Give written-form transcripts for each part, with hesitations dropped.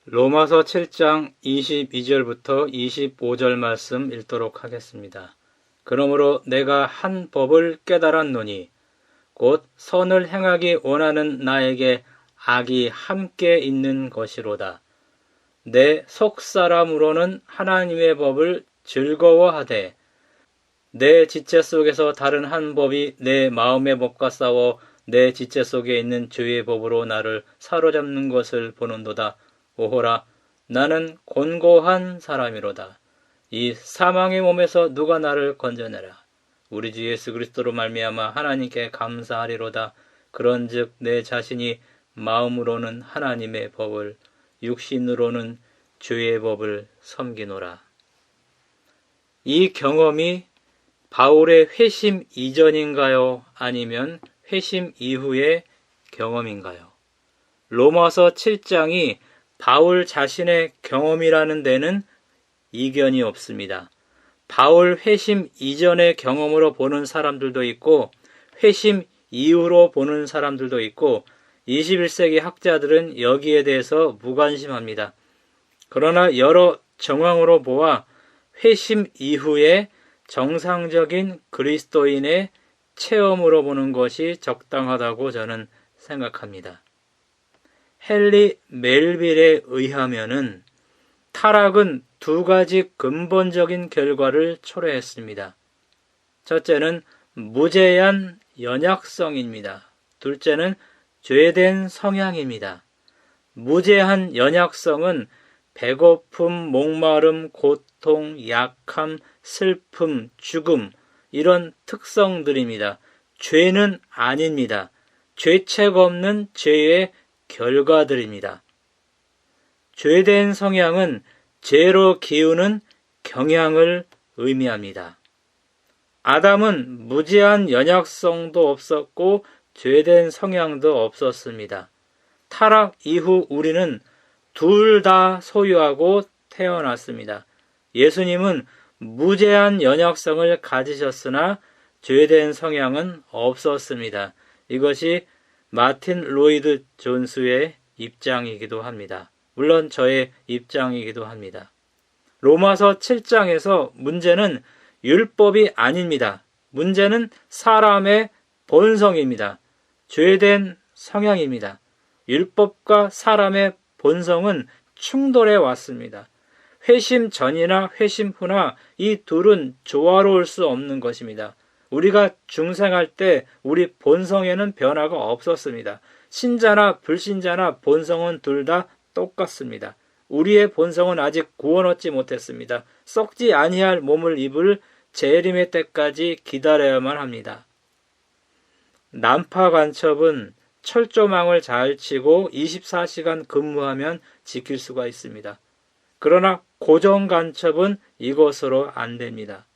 로마서 7장 22절부터 25절 말씀 읽도록 하겠습니다. 그러므로 내가 한 법을 깨달았노니 곧 선을 행하기 원하는 나에게 악이 함께 있는 것이로다. 내 속사람으로는 하나님의 법을 즐거워하되 내 지체 속에서 다른 한 법이 내 마음의 법과 싸워 내 지체 속에 있는 죄의 법으로 나를 사로잡는 것을 보는도다. 오호라, 나는 곤고한 사람이로다. 이 사망의 몸에서 누가 나를 건져내라. 우리 주 예수 그리스도로 말미암아 하나님께 감사하리로다. 그런즉 내 자신이 마음으로는 하나님의 법을, 육신으로는 죄의 법을 섬기노라. 이 경험이 바울의 회심 이전인가요? 아니면 회심 이후의 경험인가요? 로마서 7장이 바울 자신의 경험이라는 데는 이견이 없습니다. 바울 회심 이전의 경험으로 보는 사람들도 있고 회심 이후로 보는 사람들도 있고 21세기 학자들은 여기에 대해서 무관심합니다. 그러나 여러 정황으로 보아 회심 이후에 정상적인 그리스도인의 체험으로 보는 것이 적당하다고 저는 생각합니다. 헨리 멜빌에 의하면은 타락은 두 가지 근본적인 결과를 초래했습니다. 첫째는 무제한 연약성입니다. 둘째는 죄된 성향입니다. 무제한 연약성은 배고픔, 목마름, 고통, 약함, 슬픔, 죽음 이런 특성들입니다. 죄는 아닙니다. 죄책 없는 죄의 결과들입니다. 죄된 성향은 죄로 기우는 경향을 의미합니다. 아담은 무제한 연약성도 없었고 죄된 성향도 없었습니다. 타락 이후 우리는 둘 다 소유하고 태어났습니다. 예수님은 무제한 연약성을 가지셨으나 죄된 성향은 없었습니다. 이것이 마틴 로이드 존스의 입장이기도 합니다. 물론 저의 입장이기도 합니다. 로마서 7장에서 문제는 율법이 아닙니다. 문제는 사람의 본성입니다. 죄된 성향입니다. 율법과 사람의 본성은 충돌해 왔습니다. 회심 전이나 회심 후나 이 둘은 조화로울 수 없는 것입니다. 우리가 중생할 때 우리 본성에는 변화가 없었습니다. 신자나 불신자나 본성은 둘 다 똑같습니다. 우리의 본성은 아직 구원 얻지 못했습니다. 썩지 아니할 몸을 입을 재림의 때까지 기다려야만 합니다. 난파 간첩은 철조망을 잘 치고 24시간 근무하면 지킬 수가 있습니다. 그러나 고정 간첩은 이것으로 안 됩니다.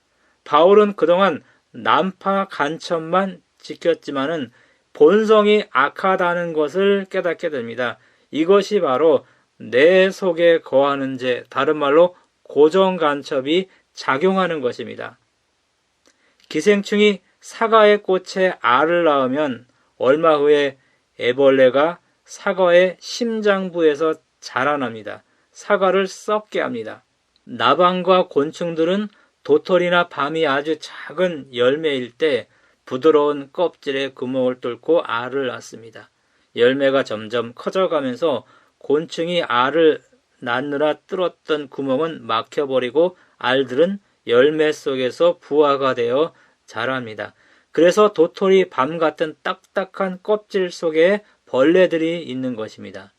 바울은 그동안 난파 간첩만 지켰지만은 본성이 악하다는 것을 깨닫게 됩니다. 이것이 바로 내 속에 거하는 죄, 다른 말로 고정 간첩이 작용하는 것입니다. 기생충이 사과의 꽃에 알을 낳으면 얼마 후에 애벌레가 사과의 심장부에서 자라납니다. 사과를 썩게 합니다. 나방과 곤충들은 도토리나 밤이 아주 작은 열매일 때 부드러운 껍질에 구멍을 뚫고 알을 낳습니다. 열매가 점점 커져가면서 곤충이 알을 낳느라 뚫었던 구멍은 막혀버리고 알들은 열매 속에서 부화가 되어 자랍니다. 그래서 도토리 밤 같은 딱딱한 껍질 속에 벌레들이 있는 것입니다.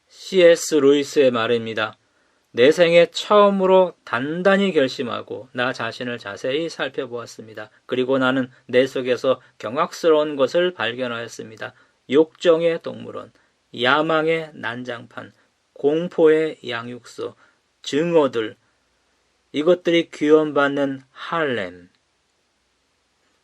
C.S. 루이스의 말입니다. 내 생에 처음으로 단단히 결심하고 나 자신을 자세히 살펴보았습니다. 그리고 나는 내 속에서 경악스러운 것을 발견하였습니다. 욕정의 동물원, 야망의 난장판, 공포의 양육소, 증오들, 이것들이 귀원받는 할렘.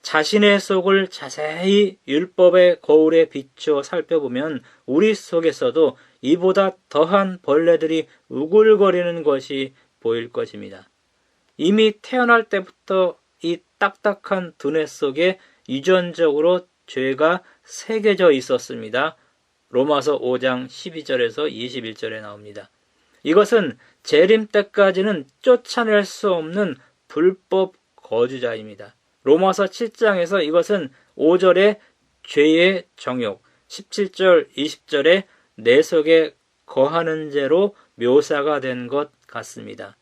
자신의 속을 자세히 율법의 거울에 비추어 살펴보면 우리 속에서도 이보다 더한 벌레들이 우글거리는 것이 보일 것입니다. 이미 태어날 때부터 이 딱딱한 두뇌 속에 유전적으로 죄가 새겨져 있었습니다. 로마서 5장 12절에서 21절에 나옵니다. 이것은 재림 때까지는 쫓아낼 수 없는 불법 거주자입니다. 로마서 7장에서 이것은 5절에 죄의 정욕, 17절, 20절에 내 속에 거하는 죄로 묘사가 된 것 같습니다.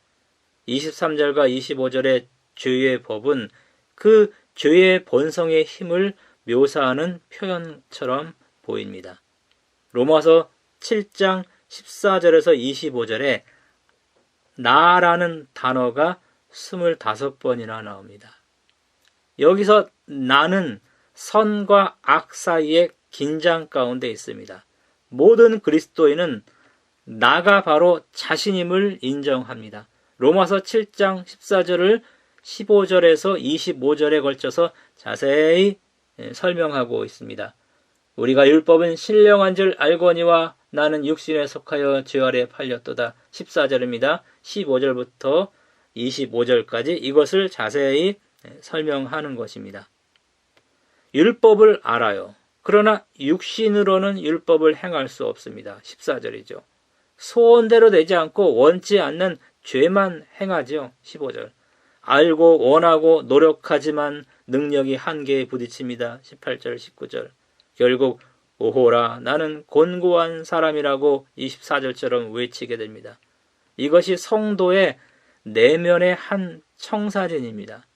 23절과 25절의 죄의 법은 그 죄의 본성의 힘을 묘사하는 표현처럼 보입니다. 로마서 7장 14절에서 25절에 나라는 단어가 25번이나 나옵니다. 여기서 나는 선과 악 사이의 긴장 가운데 있습니다. 모든 그리스도인은 나가 바로 자신임을 인정합니다. 로마서 7장 14절을 15절에서 25절에 걸쳐서 자세히 설명하고 있습니다. 우리가 율법은 신령한 줄 알거니와 나는 육신에 속하여 죄 아래 팔렸도다. 14절입니다. 15절부터 25절까지 이것을 자세히 설명하는 것입니다. 율법을 알아요. 그러나 육신으로는 율법을 행할 수 없습니다. 14절이죠. 소원대로 되지 않고 원치 않는 죄만 행하죠. 15절. 알고 원하고 노력하지만 능력이 한계에 부딪힙니다. 18절, 19절. 결국 오호라 나는 곤고한 사람이라고 24절처럼 외치게 됩니다. 이것이 성도의 내면의 한 청사진입니다.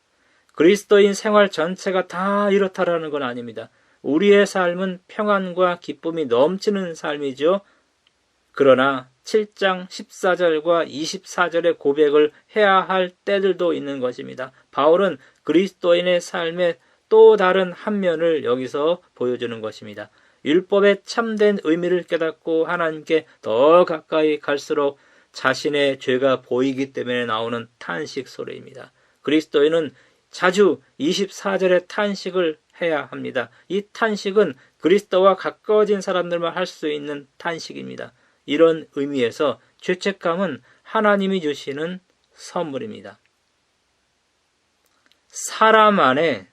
그리스도인 생활 전체가 다 이렇다라는 건 아닙니다. 우리의 삶은 평안과 기쁨이 넘치는 삶이죠. 그러나 7장 14절과 24절의 고백을 해야 할 때들도 있는 것입니다. 바울은 그리스도인의 삶의 또 다른 한 면을 여기서 보여주는 것입니다. 율법의 참된 의미를 깨닫고 하나님께 더 가까이 갈수록 자신의 죄가 보이기 때문에 나오는 탄식 소리입니다. 그리스도인은 자주 24절의 탄식을 해야 합니다. 이 탄식은 그리스도와 가까워진 사람들만 할 수 있는 탄식입니다. 이런 의미에서 죄책감은 하나님이 주시는 선물입니다. 사람 안에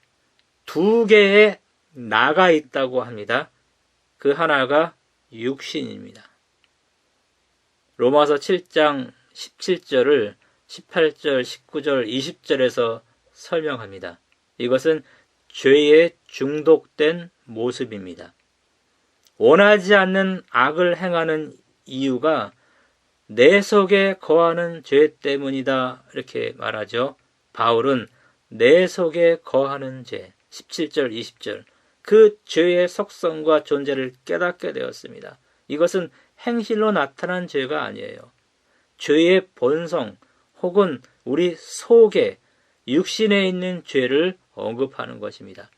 두 개의 나가 있다고 합니다. 그 하나가 육신입니다. 로마서 7장 17절을 18절, 19절, 20절에서 설명합니다. 이것은 죄에 중독된 모습입니다. 원하지 않는 악을 행하는 이유가 내 속에 거하는 죄 때문이다 이렇게 말하죠. 바울은 내 속에 거하는 죄 17절 20절 그 죄의 속성과 존재를 깨닫게 되었습니다. 이것은 행실로 나타난 죄가 아니에요. 죄의 본성 혹은 우리 속에 육신에 있는 죄를 언급하는 것입니다.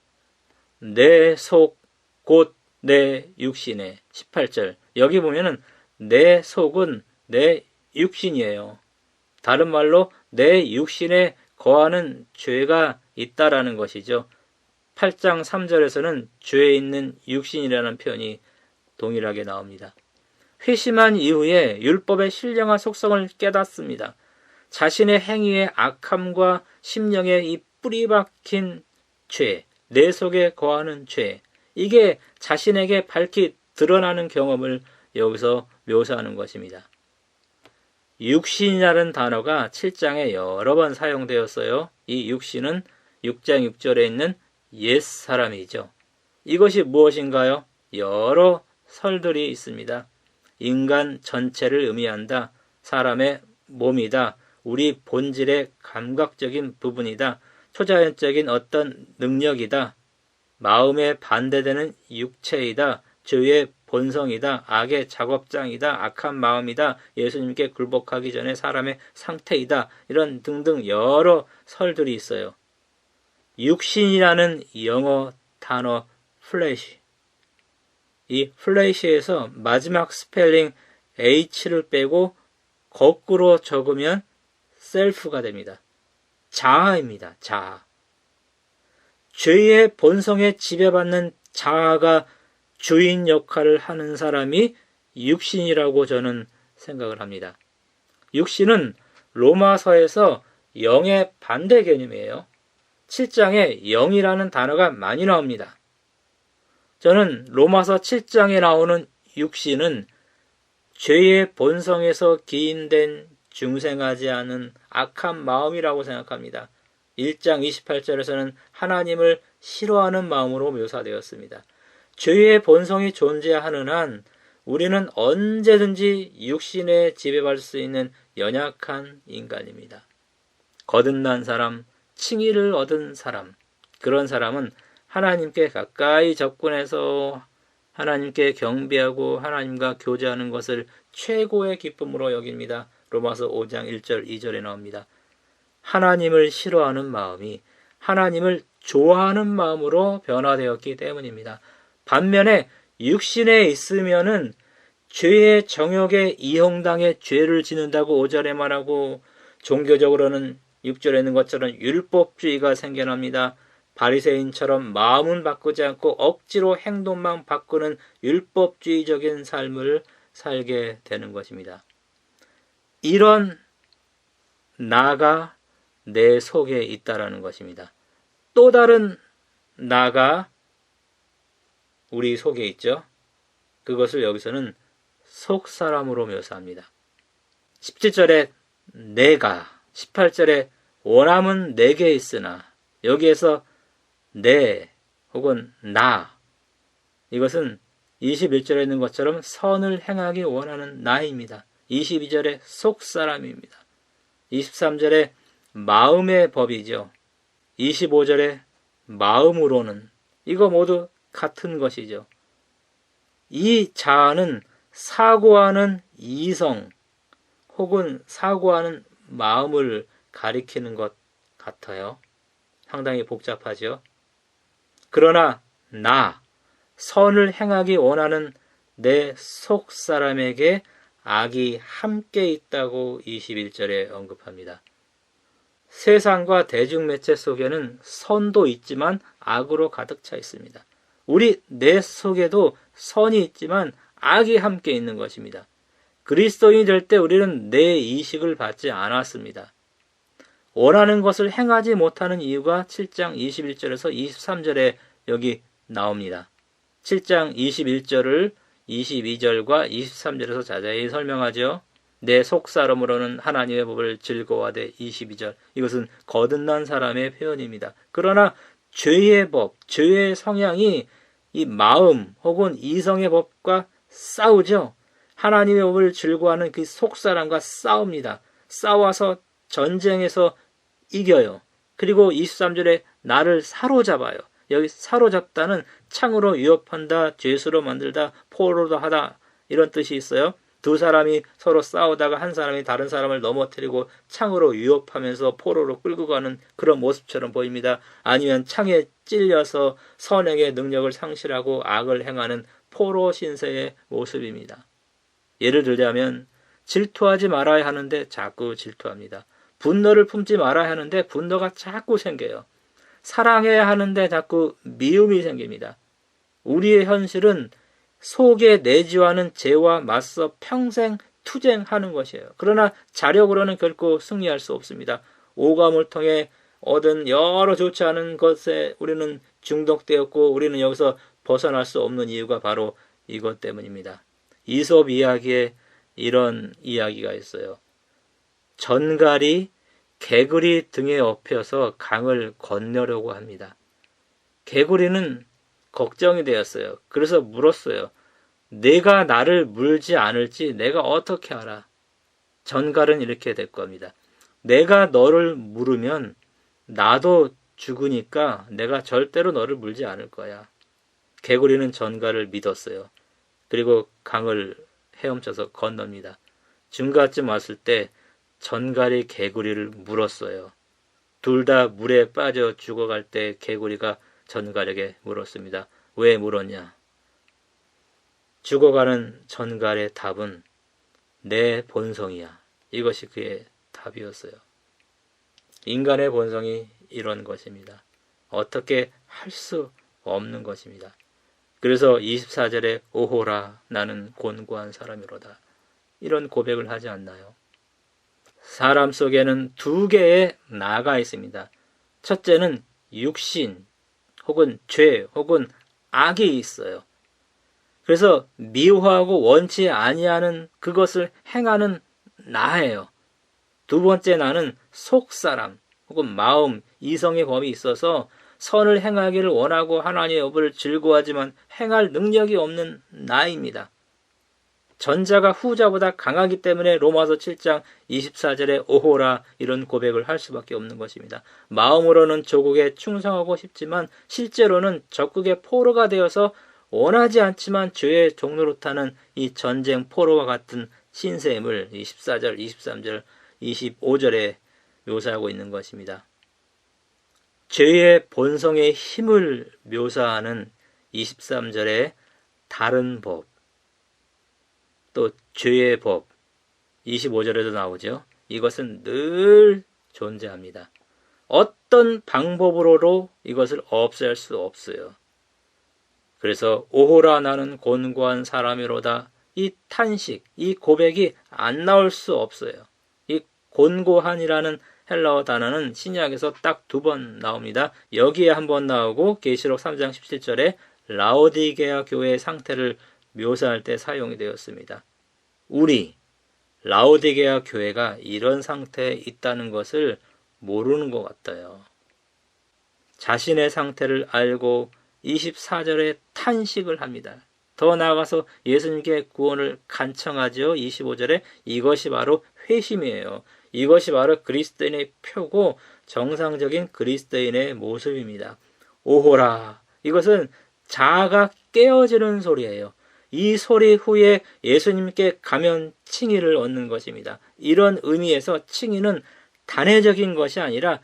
내 속 곧 내 육신에 18절 여기 보면은 내 속은 내 육신이에요. 다른 말로 내 육신에 거하는 죄가 있다라는 것이죠. 8장 3절에서는 죄에 있는 육신이라는 표현이 동일하게 나옵니다. 회심한 이후에 율법의 신령한 속성을 깨닫습니다. 자신의 행위의 악함과 심령의 이 뿌리 박힌 죄, 내 속에 거하는 죄, 이게 자신에게 밝히 드러나는 경험을 여기서 묘사하는 것입니다. 육신이라는 단어가 7장에 여러 번 사용되었어요. 이 육신은 6장 6절에 있는 옛사람이죠. 이것이 무엇인가요? 여러 설들이 있습니다. 인간 전체를 의미한다. 사람의 몸이다. 우리 본질의 감각적인 부분이다. 초자연적인 어떤 능력이다. 마음에 반대되는 육체이다. 죄의 본성이다. 악의 작업장이다. 악한 마음이다. 예수님께 굴복하기 전에 사람의 상태이다. 이런 등등 여러 설들이 있어요. 육신이라는 영어 단어 flesh, 이 flesh에서 마지막 스펠링 h를 빼고 거꾸로 적으면 self가 됩니다. 자아입니다. 자아. 죄의 본성에 지배받는 자아가 주인 역할을 하는 사람이 육신이라고 저는 생각을 합니다. 육신은 로마서에서 영의 반대 개념이에요. 7장에 영이라는 단어가 많이 나옵니다. 저는 로마서 7장에 나오는 육신은 죄의 본성에서 기인된 중생하지 않은 악한 마음이라고 생각합니다. 1장 28절에서는 하나님을 싫어하는 마음으로 묘사되었습니다. 죄의 본성이 존재하는 한 우리는 언제든지 육신에 지배받을 수 있는 연약한 인간입니다. 거듭난 사람, 칭의를 얻은 사람, 그런 사람은 하나님께 가까이 접근해서 하나님께 경배하고 하나님과 교제하는 것을 최고의 기쁨으로 여깁니다. 로마서 5장 1절 2절에 나옵니다. 하나님을 싫어하는 마음이 하나님을 좋아하는 마음으로 변화되었기 때문입니다. 반면에 육신에 있으면은 죄의 정욕에 이용당해 죄를 짓는다고 5절에 말하고, 종교적으로는 6절에 있는 것처럼 율법주의가 생겨납니다. 바리새인처럼 마음은 바꾸지 않고 억지로 행동만 바꾸는 율법주의적인 삶을 살게 되는 것입니다. 이런 나가 내 속에 있다라는 것입니다. 또 다른 나가 우리 속에 있죠. 그것을 여기서는 속사람으로 묘사합니다. 17절에 내가, 18절에 원함은 내게 있으나, 여기에서 내 혹은 나, 이것은 21절에 있는 것처럼 선을 행하기 원하는 나입니다. 22절에 속사람입니다. 23절에 마음의 법이죠. 25절에 마음으로는, 이거 모두 같은 것이죠. 이 자아는 사고하는 이성 혹은 사고하는 마음을 가리키는 것 같아요. 상당히 복잡하죠. 그러나 나, 선을 행하기 원하는 내 속사람에게 악이 함께 있다고 21절에 언급합니다. 세상과 대중매체 속에는 선도 있지만 악으로 가득 차 있습니다. 우리 내 속에도 선이 있지만 악이 함께 있는 것입니다. 그리스도인이 될 때 우리는 내 이식을 받지 않았습니다. 원하는 것을 행하지 못하는 이유가 7장 21절에서 23절에 여기 나옵니다. 7장 21절을 22절과 23절에서 자세히 설명하죠. 내 속사람으로는 하나님의 법을 즐거워하되 22절. 이것은 거듭난 사람의 표현입니다. 그러나 죄의 법, 죄의 성향이 이 마음 혹은 이성의 법과 싸우죠. 하나님의 법을 즐거워하는 그 속사람과 싸웁니다. 싸워서 전쟁에서 이겨요. 그리고 23절에 나를 사로잡아요. 여기 사로잡다는 창으로 위협한다, 죄수로 만들다, 포로로 하다, 이런 뜻이 있어요. 두 사람이 서로 싸우다가 한 사람이 다른 사람을 넘어뜨리고 창으로 위협하면서 포로로 끌고 가는 그런 모습처럼 보입니다. 아니면 창에 찔려서 선행의 능력을 상실하고 악을 행하는 포로 신세의 모습입니다. 예를 들자면 질투하지 말아야 하는데 자꾸 질투합니다. 분노를 품지 말아야 하는데 분노가 자꾸 생겨요. 사랑해야 하는데 자꾸 미움이 생깁니다. 우리의 현실은 속에 내주하는 죄와 맞서 평생 투쟁하는 것이에요. 그러나 자력으로는 결코 승리할 수 없습니다. 오감을 통해 얻은 여러 좋지 않은 것에 우리는 중독되었고, 우리는 여기서 벗어날 수 없는 이유가 바로 이것 때문입니다. 이솝 이야기에 이런 이야기가 있어요. 전갈이 개구리 등에 업혀서 강을 건너려고 합니다. 개구리는 걱정이 되었어요. 그래서 물었어요. 내가 나를 물지 않을지 내가 어떻게 알아? 전갈은 이렇게 될 겁니다. 내가 너를 물으면 나도 죽으니까 내가 절대로 너를 물지 않을 거야. 개구리는 전갈을 믿었어요. 그리고 강을 헤엄쳐서 건넙니다. 중간쯤 왔을 때 전갈이 개구리를 물었어요. 둘 다 물에 빠져 죽어갈 때 개구리가 전갈에게 물었습니다. 왜 물었냐? 죽어가는 전갈의 답은 내 본성이야. 이것이 그의 답이었어요. 인간의 본성이 이런 것입니다. 어떻게 할 수 없는 것입니다. 그래서 24절에 오호라 나는 곤고한 사람이로다. 이런 고백을 하지 않나요? 사람 속에는 두 개의 나가 있습니다. 첫째는 육신 혹은 죄 혹은 악이 있어요. 그래서 미워하고 원치 아니하는 그것을 행하는 나예요. 두 번째 나는 속사람 혹은 마음, 이성의 법이 있어서 선을 행하기를 원하고 하나님의 법을 즐거워하지만 행할 능력이 없는 나입니다. 전자가 후자보다 강하기 때문에 로마서 7장 24절에 오호라 이런 고백을 할 수밖에 없는 것입니다. 마음으로는 조국에 충성하고 싶지만 실제로는 적국의 포로가 되어서 원하지 않지만 죄의 종로로 타는 이 전쟁 포로와 같은 신세임을 24절, 23절, 25절에 묘사하고 있는 것입니다. 죄의 본성의 힘을 묘사하는 23절에 다른 법, 또 죄의 법 25절에도 나오죠. 이것은 늘 존재합니다. 어떤 방법으로도 이것을 없앨 수 없어요. 그래서 오호라 나는 곤고한 사람이로다. 이 탄식, 이 고백이 안 나올 수 없어요. 이 곤고한이라는 헬라어 단어는 신약에서 딱 2번 나옵니다. 여기에 한 번 나오고 계시록 3장 17절에 라오디게아 교회의 상태를 묘사할 때 사용이 되었습니다. 우리 라오디게아 교회가 이런 상태에 있다는 것을 모르는 것 같아요. 자신의 상태를 알고 24절에 탄식을 합니다. 더 나아가서 예수님께 구원을 간청하죠. 25절에 이것이 바로 회심이에요. 이것이 바로 그리스도인의 표고 정상적인 그리스도인의 모습입니다. 오호라, 이것은 자아가 깨어지는 소리예요. 이 소리 후에 예수님께 가면 칭의를 얻는 것입니다. 이런 의미에서 칭의는 단회적인 것이 아니라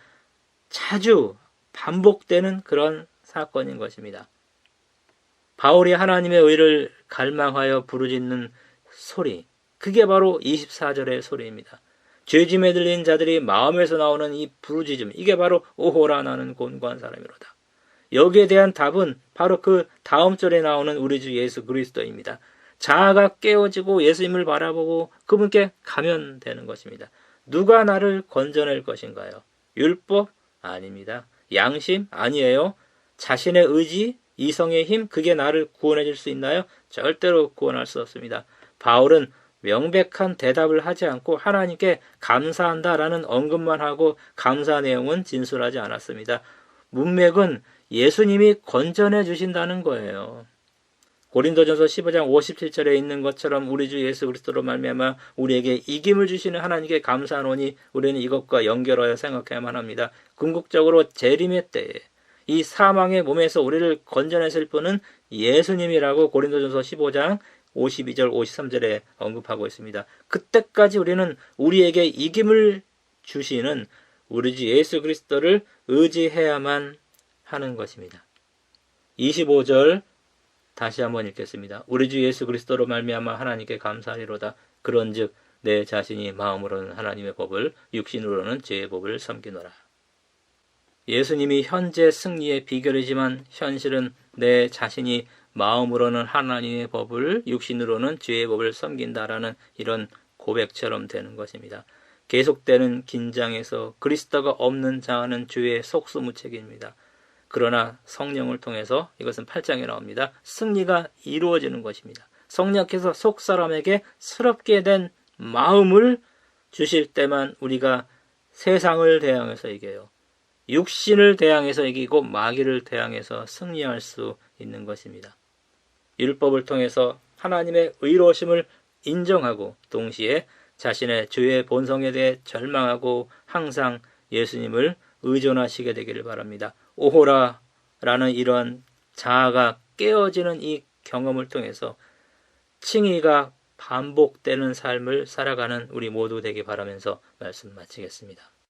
자주 반복되는 그런 사건인 것입니다. 바울이 하나님의 의를 갈망하여 부르짖는 소리, 그게 바로 24절의 소리입니다. 죄짐에 들린 자들이 마음에서 나오는 이 부르짖음, 이게 바로 오호라 나는 곤고한 사람이로다. 여기에 대한 답은 바로 그 다음 절에 나오는 우리 주 예수 그리스도입니다. 자아가 깨어지고 예수님을 바라보고 그분께 가면 되는 것입니다. 누가 나를 건져낼 것인가요? 율법? 아닙니다. 양심? 아니에요. 자신의 의지? 이성의 힘? 그게 나를 구원해 줄 수 있나요? 절대로 구원할 수 없습니다. 바울은 명백한 대답을 하지 않고 하나님께 감사한다라는 언급만 하고 감사 내용은 진술하지 않았습니다. 문맥은 예수님이 건져내 주신다는 거예요. 고린도전서 15장 57절에 있는 것처럼 우리 주 예수 그리스도로 말미암아 우리에게 이김을 주시는 하나님께 감사하노니 우리는 이것과 연결하여 생각해야만 합니다. 궁극적으로 재림의 때에 이 사망의 몸에서 우리를 건져내실 분은 예수님이라고 고린도전서 15장 52절 53절에 언급하고 있습니다. 그때까지 우리는 우리에게 이김을 주시는 우리 주 예수 그리스도를 의지해야만 하는 것입니다. 25절 다시 한번 읽겠습니다. 우리 주 예수 그리스도로 말미암아 하나님께 감사하리로다. 그런즉 내 자신이 마음으로는 하나님의 법을 육신으로는 죄의 법을 섬기노라. 예수님이 현재 승리의 비결이지만 현실은 내 자신이 마음으로는 하나님의 법을 육신으로는 죄의 법을 섬긴다라는 이런 고백처럼 되는 것입니다. 계속되는 긴장에서 그리스도가 없는 자아는 죄의 속수무책입니다. 그러나 성령을 통해서 이것은 8장에 나옵니다. 승리가 이루어지는 것입니다. 성령께서 속사람에게 스럽게 된 마음을 주실 때만 우리가 세상을 대항해서 이겨요. 육신을 대항해서 이기고 마귀를 대항해서 승리할 수 있는 것입니다. 율법을 통해서 하나님의 의로우심을 인정하고 동시에 자신의 죄의 본성에 대해 절망하고 항상 예수님을 의존하시게 되기를 바랍니다. 오호라라는 이러한 자아가 깨어지는 이 경험을 통해서 칭의가 반복되는 삶을 살아가는 우리 모두 되기 바라면서 말씀 마치겠습니다.